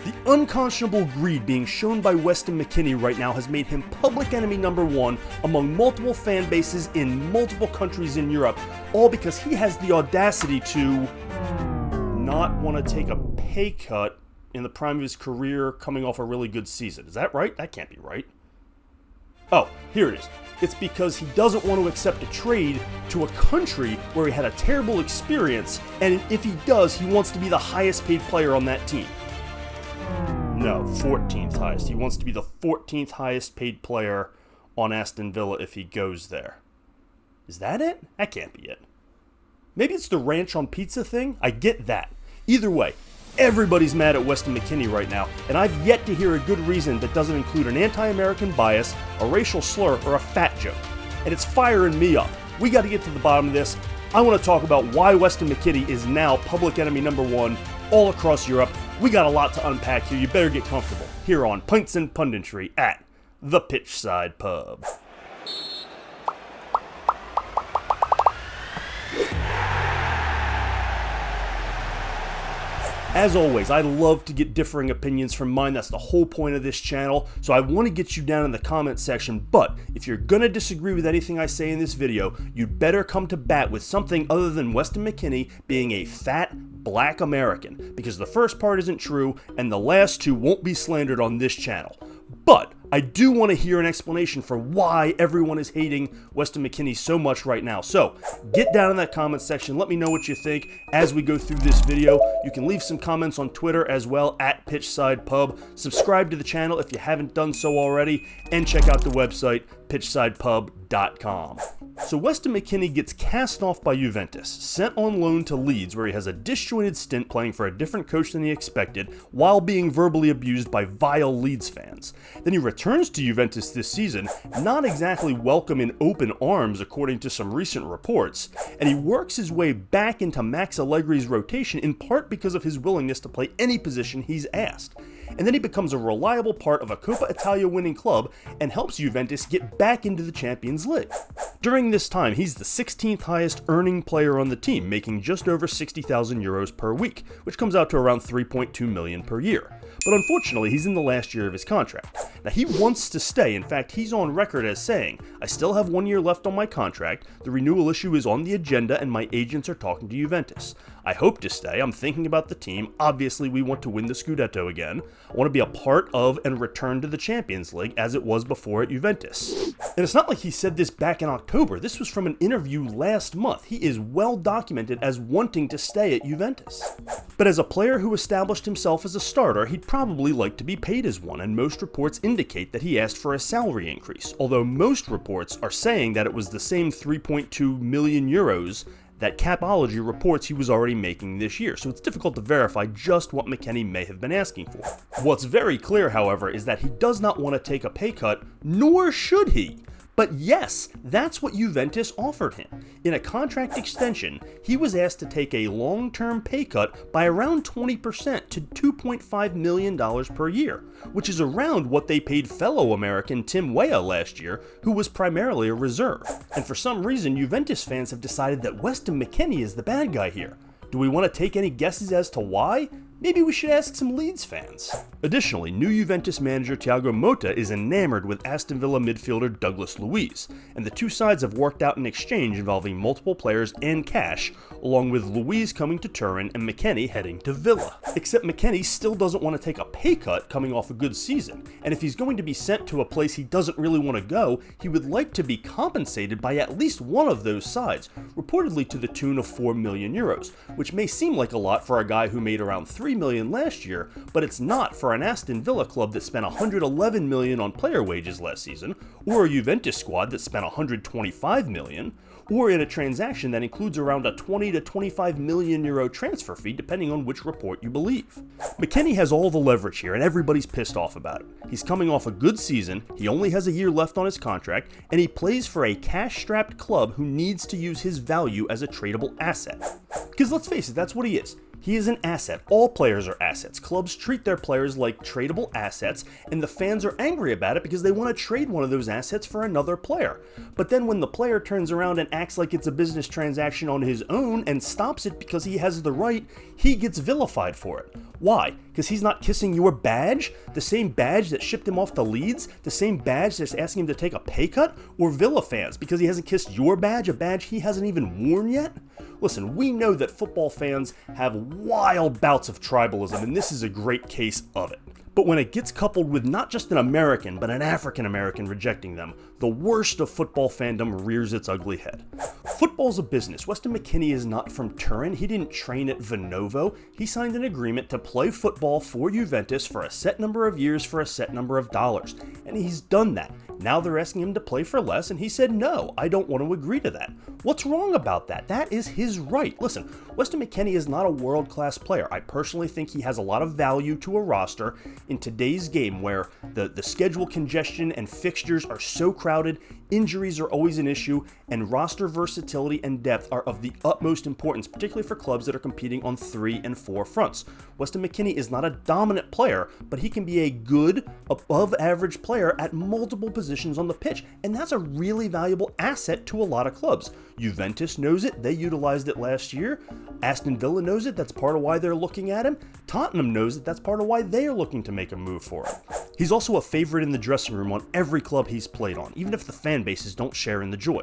The unconscionable greed being shown by Weston McKennie right now has made him public enemy number one among multiple fan bases in multiple countries in Europe, all because he has the audacity to not want to take a pay cut in the prime of his career coming off a really good season. Is that right? That can't be right. Oh, here it is. It's because he doesn't want to accept a trade to a country where he had a terrible experience, and if he does, he wants to be the highest paid player on that team. No, 14th highest. He wants to be the 14th highest paid player on Aston Villa if he goes there. Is that it? That can't be it. Maybe it's the ranch on pizza thing? I get that. Either way, everybody's mad at Weston McKennie right now, and I've yet to hear a good reason that doesn't include an anti-American bias, a racial slur, or a fat joke. And it's firing me up. We got to get to the bottom of this. I want to talk about why Weston McKennie is now public enemy number one all across Europe. We got a lot to unpack here. You better get comfortable here on Pints and Punditry at the Pitchside Pub. As always, I love to get differing opinions from mine. That's the whole point of this channel. So I want to get you down in the comment section. But if you're going to disagree with anything I say in this video, you'd better come to bat with something other than Weston McKennie being a fat black American. Because the first part isn't true, and the last two won't be slandered on this channel. But I do want to hear an explanation for why everyone is hating Weston McKennie so much right now. So get down in that comment section. Let me know what you think as we go through this video. You can leave some comments on Twitter as well at Pitchside Pub. Subscribe to the channel if you haven't done so already. And check out the website, pitchsidepub.com. So Weston McKennie gets cast off by Juventus, sent on loan to Leeds where he has a disjointed stint playing for a different coach than he expected while being verbally abused by vile Leeds fans. Then he returns to Juventus this season, not exactly welcome in open arms according to some recent reports, and he works his way back into Max Allegri's rotation in part because of his willingness to play any position he's asked. And then he becomes a reliable part of a Coppa Italia winning club and helps Juventus get back into the Champions League. During this time, he's the 16th highest earning player on the team, making just over 60,000 euros per week, which comes out to around 3.2 million per year. But unfortunately, he's in the last year of his contract. Now, he wants to stay. In fact, he's on record as saying, "I still have 1 year left on my contract. The renewal issue is on the agenda and my agents are talking to Juventus. I hope to stay. I'm thinking about the team. Obviously, we want to win the Scudetto again. I want to be a part of and return to the Champions League as it was before at Juventus." And it's not like he said this back in October. This was from an interview last month. He is well documented as wanting to stay at Juventus. But as a player who established himself as a starter, he'd probably like to be paid as one, and most reports indicate that he asked for a salary increase, although most reports are saying that it was the same 3.2 million euros that Capology reports he was already making this year, so it's difficult to verify just what McKennie may have been asking for. What's very clear, however, is that he does not want to take a pay cut, nor should he. But yes, that's what Juventus offered him. In a contract extension, he was asked to take a long-term pay cut by around 20% to $2.5 million per year, which is around what they paid fellow American Tim Weah last year, who was primarily a reserve. And for some reason, Juventus fans have decided that Weston McKennie is the bad guy here. Do we want to take any guesses as to why? Maybe we should ask some Leeds fans. Additionally, new Juventus manager Thiago Motta is enamored with Aston Villa midfielder Douglas Luiz, and the two sides have worked out an exchange involving multiple players and cash, along with Luiz coming to Turin and McKennie heading to Villa. Except McKennie still doesn't want to take a pay cut coming off a good season, and if he's going to be sent to a place he doesn't really want to go, he would like to be compensated by at least one of those sides, reportedly to the tune of 4 million euros, which may seem like a lot for a guy who made around 3 million last year, but it's not for an Aston Villa club that spent 111 million on player wages last season, or a Juventus squad that spent 125 million, or in a transaction that includes around a 20 to 25 million euro transfer fee depending on which report you believe. McKennie has all the leverage here and everybody's pissed off about it. He's coming off a good season, he only has a year left on his contract, and he plays for a cash-strapped club who needs to use his value as a tradable asset. Because let's face it, that's what he is. He is an asset. All players are assets. Clubs treat their players like tradable assets, and the fans are angry about it because they want to trade one of those assets for another player. But then when the player turns around and acts like it's a business transaction on his own and stops it because he has the right, he gets vilified for it. Why? Because he's not kissing your badge? The same badge that shipped him off to Leeds? The same badge that's asking him to take a pay cut? Or Villa fans, because he hasn't kissed your badge, a badge he hasn't even worn yet? Listen, we know that football fans have wild bouts of tribalism, and this is a great case of it. But when it gets coupled with not just an American, but an African American rejecting them, the worst of football fandom rears its ugly head. Football's a business. Weston McKennie is not from Turin. He didn't train at Vinovo. He signed an agreement to play football for Juventus for a set number of years for a set number of dollars. And he's done that. Now they're asking him to play for less, and he said, no, I don't want to agree to that. What's wrong about that? That is his right. Listen, Weston McKennie is not a world-class player. I personally think he has a lot of value to a roster in today's game where the schedule congestion and fixtures are so crowded, injuries are always an issue, and roster versatility and depth are of the utmost importance, particularly for clubs that are competing on 3 and 4 fronts. Weston McKennie is not a dominant player, but he can be a good, above-average player at multiple positions on the pitch, and that's a really valuable asset to a lot of clubs. Juventus knows it. They utilized it last year. Aston Villa knows it. That's part of why they're looking at him. Tottenham knows it. That's part of why they are looking to make a move for him. He's also a favorite in the dressing room on every club he's played on, even if the fan bases don't share in the joy.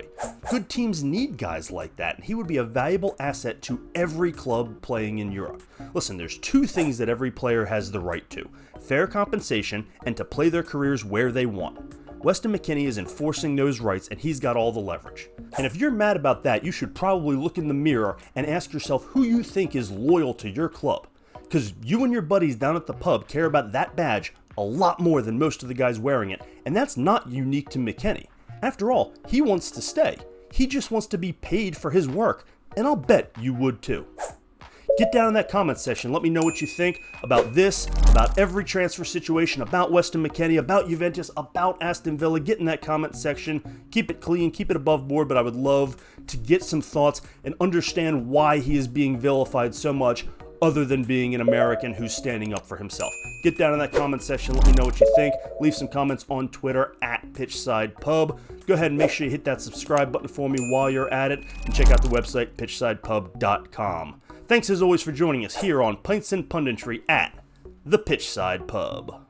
Good teams need guys like that, and he would be a valuable asset to every club playing in Europe. Listen, there's two things that every player has the right to: fair compensation and to play their careers where they want. Weston McKennie is enforcing those rights, and he's got all the leverage. And if you're mad about that, you should probably look in the mirror and ask yourself who you think is loyal to your club. Because you and your buddies down at the pub care about that badge a lot more than most of the guys wearing it, and that's not unique to McKennie. After all, he wants to stay. He just wants to be paid for his work, and I'll bet you would too. Get down in that comment section. Let me know what you think about this, about every transfer situation, about Weston McKennie, about Juventus, about Aston Villa. Get in that comment section. Keep it clean, keep it above board, but I would love to get some thoughts and understand why he is being vilified so much other than being an American who's standing up for himself. Get down in that comment section. Let me know what you think. Leave some comments on Twitter at PitchsidePub. Go ahead and make sure you hit that subscribe button for me while you're at it, and check out the website, pitchsidepub.com. Thanks as always for joining us here on Pints and Punditry at the Pitchside Pub.